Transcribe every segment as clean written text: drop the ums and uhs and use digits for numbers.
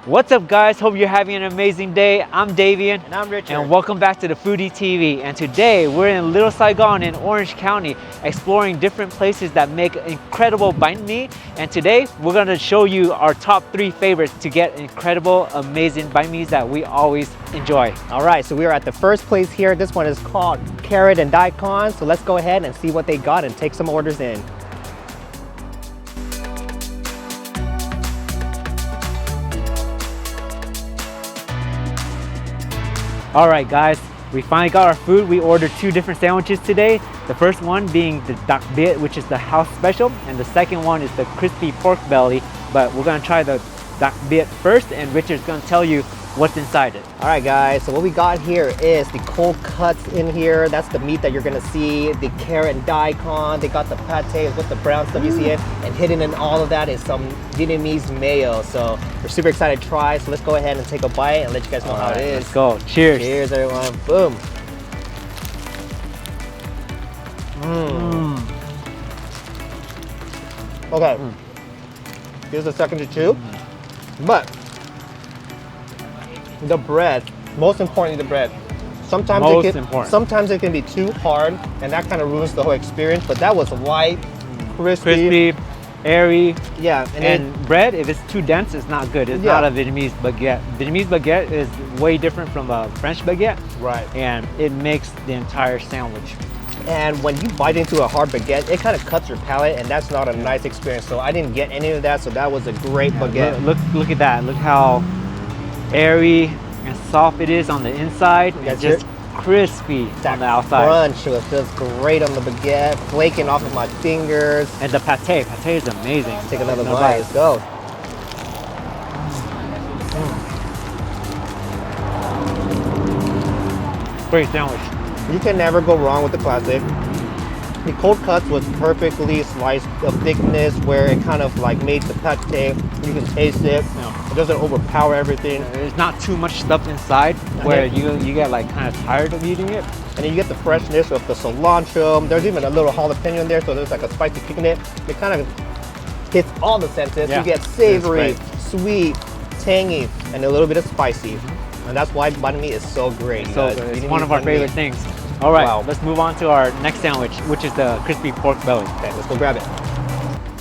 What's up, guys? Hope you're having an amazing day. I'm Davian. And I'm Richard. And welcome back to the Foodie TV. And today we're in Little Saigon in Orange County, exploring different places that make incredible banh mi. And today we're gonna show you our top 3 favorites to get incredible, amazing banh mi's that we always enjoy. All right, so we are at the first place here. This one is called Carrot and Daikon. So let's go ahead and see what they got and take some orders in. All right, guys, we finally got our food. We ordered 2 different sandwiches today. The first one being the Dac Biet, which is the house special, and the second one is the crispy pork belly. But we're gonna try the Dac Biet first, and Richard's gonna tell you what's inside it. All right, guys, so what we got here is the cold cuts in here. That's the meat that you're gonna see, the carrot and daikon. They got the pate with the brown stuff you see it, and hidden in all of that is some Vietnamese mayo. So we're super excited to try, so let's go ahead and take a bite and let you guys know how it is. Let's go. Cheers. Cheers, everyone. Boom. Okay, here's a second to chew, but the bread, most importantly the bread. Sometimes sometimes it can be too hard and that kind of ruins the whole experience, but that was light, crispy, airy. Yeah, and bread, if it's too dense, it's not good. It's not a Vietnamese baguette. Vietnamese baguette is way different from a French baguette. Right. And it makes the entire sandwich. And when you bite into a hard baguette, it kind of cuts your palate, and that's not a nice experience. So I didn't get any of that, so that was a great baguette. Look at that. Look how airy and soft it is on the inside. It's just crispy on the outside. Crunch was just great on the baguette, flaking off of my fingers. And the pate is amazing. Take another bite. Let's go. Great sandwich. You can never go wrong with the classic. The cold cuts was perfectly sliced of thickness where it kind of like made the pate. You can taste it. It doesn't overpower everything. There's not too much stuff inside where you get like kind of tired of eating it. And then you get the freshness of the cilantro. There's even a little jalapeno in there, so there's like a spicy kick in it. It kind of hits all the senses. You get savory, sweet, tangy, and a little bit of spicy. And that's why banh mi is so great. So good. It's one of our favorite things. All right, let's move on to our next sandwich, which is the crispy pork belly. Okay, let's go grab it.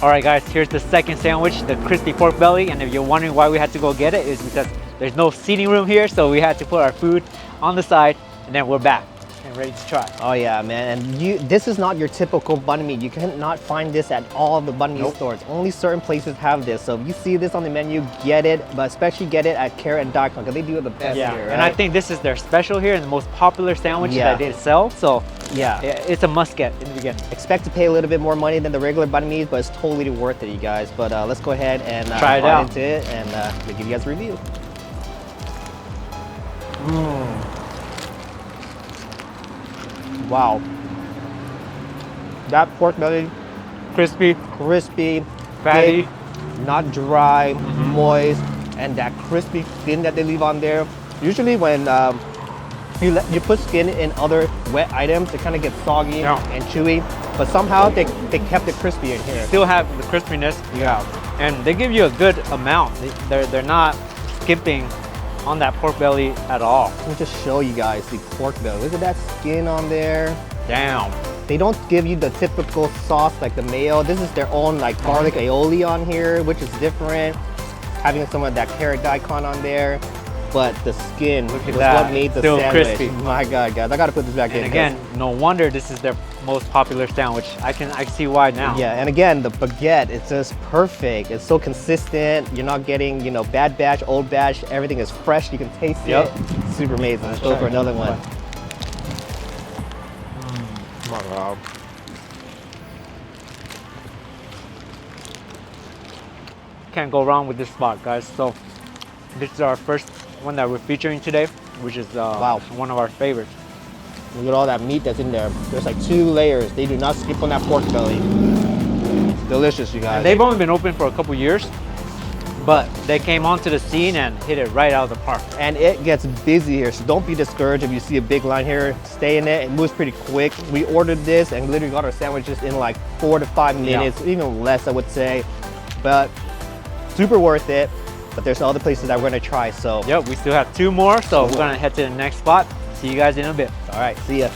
All right, guys, here's the second sandwich, the crispy pork belly. And if you're wondering why we had to go get it, it's because there's no seating room here, so we had to put our food on the side, and then we're back and ready to try. Oh yeah, man, and this is not your typical banh mi. You cannot find this at all the banh mi stores. Only certain places have this. So if you see this on the menu, get it, but especially get it at Carrot and Daikon because they do it the best here, right? And I think this is their special here and the most popular sandwich that they sell. So it's a must get in the beginning. Expect to pay a little bit more money than the regular banh mi's, but it's totally worth it, you guys. But let's go ahead and try it out into it and we'll give you guys a review. Wow, that pork belly, crispy, fatty, thick, not dry, moist, and that crispy skin that they leave on there. Usually when you put skin in other wet items, it kind of gets soggy and chewy, but somehow they kept it crispy in here. Still have the crispiness. And they give you a good amount. They're not skimping on that pork belly at all. Let me just show you guys the pork belly. Look at that skin on there. Damn. They don't give you the typical sauce like the mayo. This is their own like garlic aioli on here, which is different. Having some of that carrot daikon on there. But the skin was what made the sandwich. Crispy. My God, guys, I gotta put this back in. And again, no wonder this is their most popular sandwich. I see why now. Yeah, and again, the baguette, it's just perfect. It's so consistent. You're not getting, bad batch, old batch. Everything is fresh. You can taste it. Super amazing. Let's go for another one. Wow. Can't go wrong with this spot, guys. So this is our first one that we're featuring today, which is one of our favorites. Look at all that meat that's in there. There's like 2 layers. They do not skip on that pork belly. It's delicious, you guys. And they've only been open for a couple years, but they came onto the scene and hit it right out of the park. And it gets busy here, so don't be discouraged if you see a big line here. Stay in it. It moves pretty quick. We ordered this and literally got our sandwiches in like 4 to 5 minutes, even less, I would say. But super worth it. but there's other places that we're gonna try. So Yep, we still have 2 more, so we're gonna head to the next spot. See you guys in a bit. all right, see ya.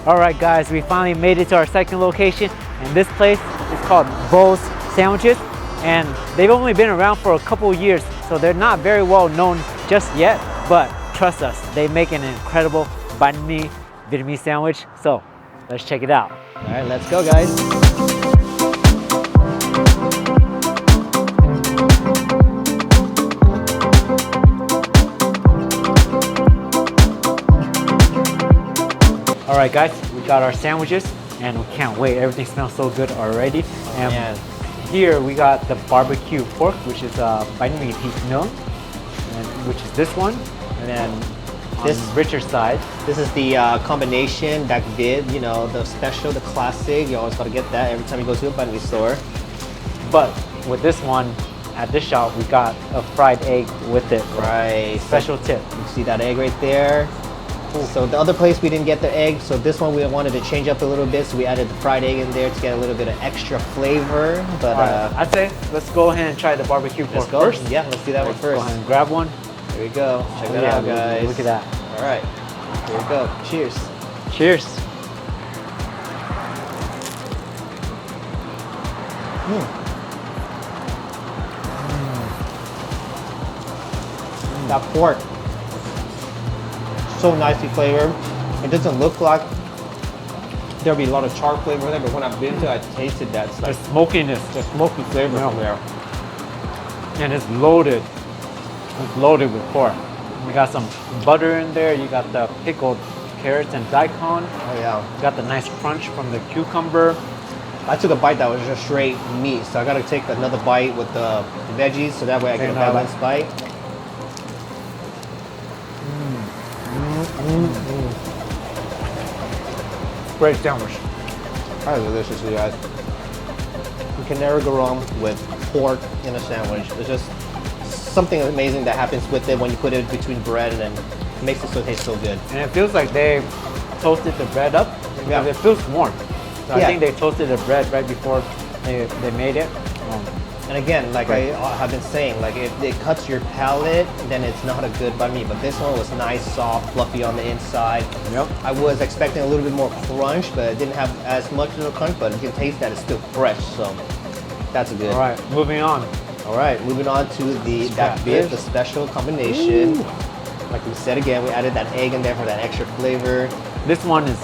All right, guys, we finally made it to our second location, and this place is called Bo's Sandwiches, and they've only been around for a couple years, so they're not very well known just yet, but trust us, they make an incredible Banh Mi Vietnamese sandwich, so let's check it out. All right, let's go, guys. All right, guys, we got our sandwiches, and we can't wait. Everything smells so good already. And here we got the barbecue pork, which is Banh Mi thịt nướng, and which is this one. And then on This- the richer side, This is the combination Dac Biet, you know, the special, the classic. You always gotta get that every time you go to a Banh Mi store. but with this one, at this shop, we got a fried egg with it. Right. Special tip. You see that egg right there? So the other place we didn't get the egg, so this one we wanted to change up a little bit, so we added the fried egg in there to get a little bit of extra flavor. But I'd say let's go ahead and try the barbecue pork let's go. first. Yeah, let's do that one Go first. ahead and grab one. Here we go. Check that Yeah, out, guys. Look at that. All right, here we go. Cheers. Cheers. That pork, so nicely flavored. It doesn't look like there'll be a lot of char flavor in there, but when I've been to it, I tasted that. It's The like smokiness, the smoky flavor Yeah. from there. and it's loaded. It's loaded with pork. You got some butter in there. You got the pickled carrots and daikon. Oh yeah. You got the nice crunch from the cucumber. I took a bite that was just straight meat, so I gotta take another bite with the veggies, so that way I get a Okay, now balanced bite. Great sandwich. That is delicious, you guys. You can never go wrong with pork in a sandwich. There's just something amazing that happens with it when you put it between bread, and then it makes it so taste so good. And it feels like they toasted the bread up. Yeah. It feels warm. So I Yeah. think they toasted the bread right before they made it. And again, like Right. I have been saying, like if it cuts your palate, then it's not a good banh mi. But this one was nice, soft, fluffy on the inside. Yep. I was expecting a little bit more crunch, but it didn't have as much of a crunch. But you can taste that it's still fresh, so that's good. All right, moving on. All right, moving on to the Dac Biet, the special combination. Like we said again, we added that egg in there for that extra flavor. This one is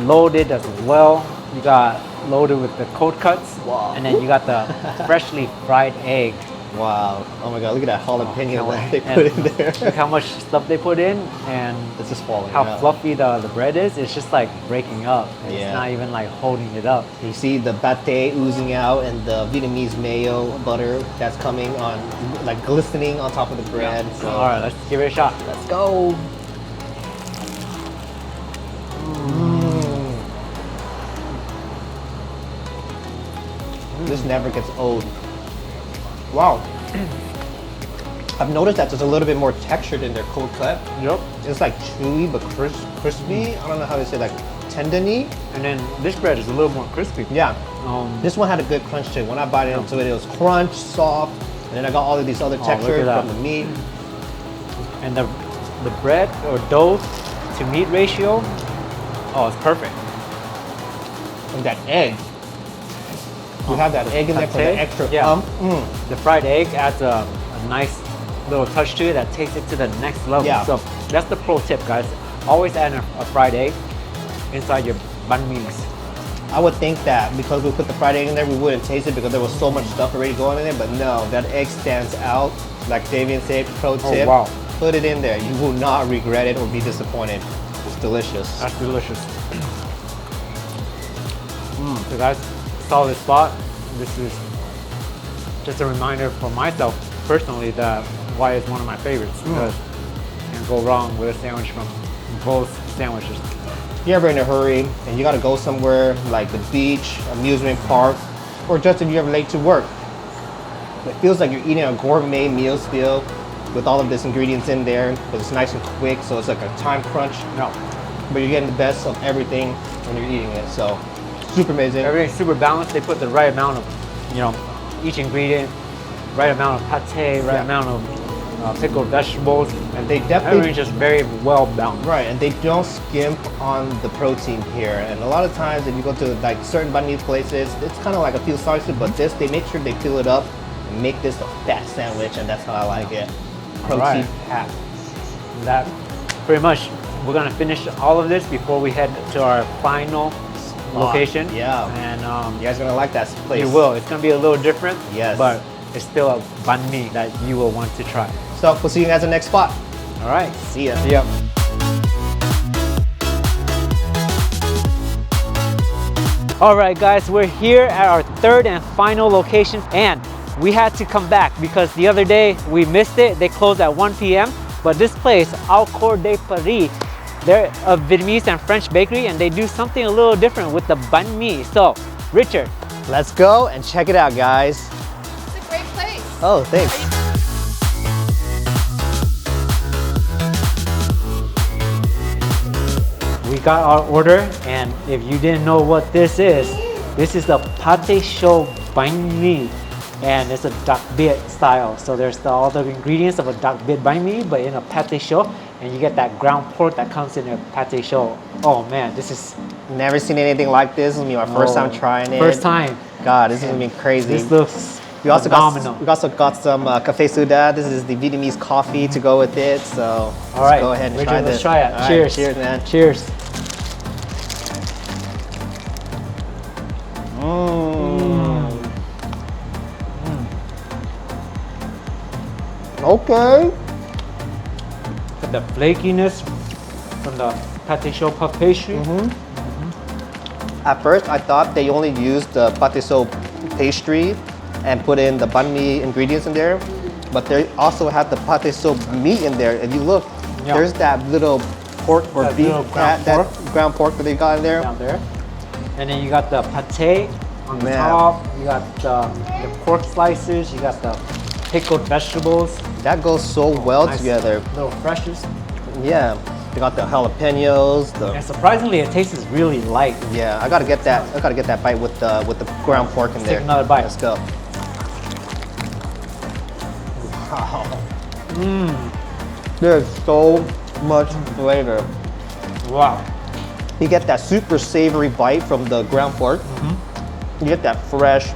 loaded as well. You got loaded with the cold cuts, Wow. and then you got the freshly fried egg. Wow! Oh my God! Look at that jalapeno Oh, that they and put in there. Look how much stuff they put in, and It's just falling how out. fluffy the bread is. It's just like breaking up. And Yeah. It's not even like holding it up. You see the pate oozing out and the Vietnamese mayo butter that's coming on, like glistening on top of the bread. So All right, let's give it a shot. let's go. This never gets old. Wow. I've noticed that there's a little bit more textured in their cold cut. Yep. It's like chewy but crispy. I don't know how to say, like tendony. And then this bread is a little more crispy. Yeah. This This one had a good crunch to it. When I bite into it, it was crunch, soft, and then I got all of these other look at textures that. from the meat. and the bread or dough to meat ratio, oh, it's perfect. And that egg. You have that egg in there for the Pate? extra Yeah. Mm. The fried egg adds a nice little touch to it that takes it to the next level. Yeah. So that's the pro tip, guys. Always add a fried egg inside your banh mi's. I would think that because we put the fried egg in there, we wouldn't taste it because there was so much stuff already going in there. But no, that egg stands out. Like Davian said, pro tip. wow. Put it in there. You will not regret it or be disappointed. It's delicious. That's delicious. So guys, solid spot. This is just a reminder for myself personally that why it's one of my favorites, because you can't go wrong with a sandwich from both sandwiches. If you're ever in a hurry and you gotta go somewhere like the beach, amusement park, or just if you're ever late to work, it feels like you're eating a gourmet meal still with all of these ingredients in there, but it's nice and quick, so it's like a time crunch, No, but you're getting the best of everything when you're eating it, so super amazing. everything's super balanced. They put the right amount of, each ingredient, right amount of pate, right amount of pickled vegetables. And they Everything's definitely just very well balanced. right, and they don't skimp on the protein here. And a lot of times, if you go to like certain banh mi places, it's kind of like a few sauces, but this they make sure they fill it up and make this a fat sandwich, and that's how I like it. Protein packed. That pretty much, we're gonna finish all of this before we head to our final location. Yeah. And You guys are gonna like that place. you will. It's gonna be a little different. Yes. But it's still a banh mi that you will want to try. So we'll see you guys in the next spot. All right. See ya. See ya. All right, guys, we're here at our third and final location, and we had to come back because the other day we missed it. They closed at 1 p.m. But this place, Au Coeur de Paris, they're a Vietnamese and French bakery, and they do something a little different with the banh mi. So, Richard, Let's go and check it out, guys. It's a great place. Oh, thanks. we got our order, and if you didn't know what this is the pate chaud banh mi, and it's a Dac Biet style. So there's all the ingredients of a Dac Biet banh mi, but in a pate chaud, and you get that ground pork that comes in a pate chaud. Oh man, this is Never seen anything like this. This is gonna be my first time trying it. First time. God, this is gonna be crazy. This looks We also phenomenal. got some cafe soda. This is the Vietnamese coffee to go with it. So All right, let's go ahead and Richard, try let's this. try it. All right, Cheers. cheers, man. Cheers. Okay. The flakiness from the pate chaud puff pastry. At first, I thought they only used the pate chaud pastry and put in the banh mi ingredients in there, but they also have the pate chaud meat in there. If you look, Yeah. there's that little pork or That beef, little ground that pork. ground pork that they got in there. Down there. And then you got the pate on the Man. top. You got the pork slices. You got the pickled vegetables. That goes so well Nice together. Little freshness. Yeah, they got the jalapenos. And surprisingly, it tastes really light. Yeah, I gotta get that. I gotta get that bite with the ground pork in there. Take another bite. Let's go. Wow. There's so much flavor. Wow. You get that super savory bite from the ground pork. You get that fresh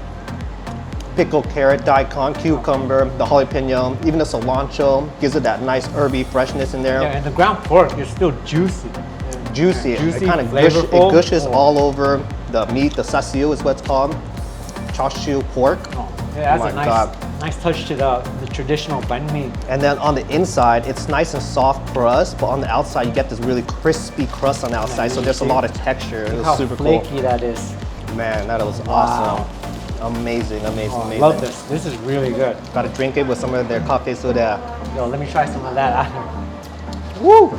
pickled carrot, daikon, cucumber, the jalapeno, even the cilantro gives it that nice herby freshness in there. Yeah, and the ground pork is still juicy. Juicy. Juicy, it kind of flavorful. gushes Oh. all over the meat. The sasiu is what it's called. Chashu pork. Oh, yeah, that's Oh a my God. nice touch to the traditional banh mi. And then on the inside, it's nice and soft crust, but on the outside, you get this really crispy crust on the outside. So there's a lot of texture. It Look was how super flaky that is. cool. Man, that was awesome. Amazing, amazing, Oh, I amazing. love this. This is really good. Gotta drink it with some of their cafe soda. Yo, let me try some of that after. Woo!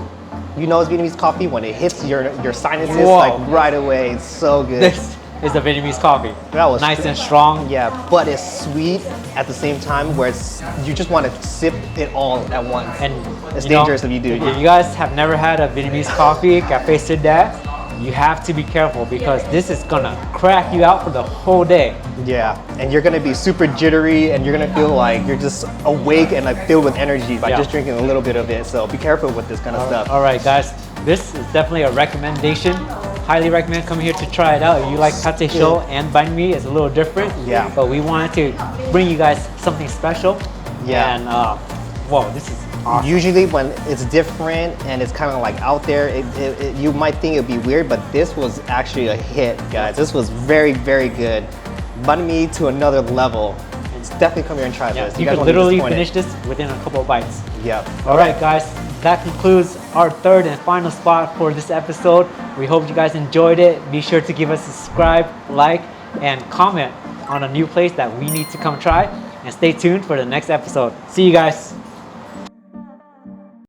You know it's Vietnamese coffee when it hits your sinuses Whoa. like right away. It's so good. This is the Vietnamese coffee. That was nice and strong. Yeah, but it's sweet at the same time where it's, you just want to sip it all at once. And it's you know, dangerous if you do. If you guys have never had a Vietnamese coffee, Café Soda, you have to be careful because this is gonna crack you out for the whole day. Yeah, and you're gonna be super jittery and you're gonna feel like you're just awake and like filled with energy by Yeah. just drinking a little bit of it. So be careful with this kind of stuff. All right, guys, this is definitely a recommendation. Highly recommend coming here to try it out. If you like pate chaud and banh mi, it's a little different. Yeah. But we wanted to bring you guys something special. Yeah. And whoa, this is awesome. Usually when it's different and it's kind of like out there, you might think it'd be weird, but this was actually a hit, guys. This was very, very good. Banh mi to another level. It's definitely come here and try Yeah, this. you guys could won't be literally disappointed. finish this within a couple of bites. Yeah. All right, guys, that concludes our third and final spot for this episode. We hope you guys enjoyed it. Be sure to give us a subscribe, like, and comment on a new place that we need to come try. And stay tuned for the next episode. See you guys.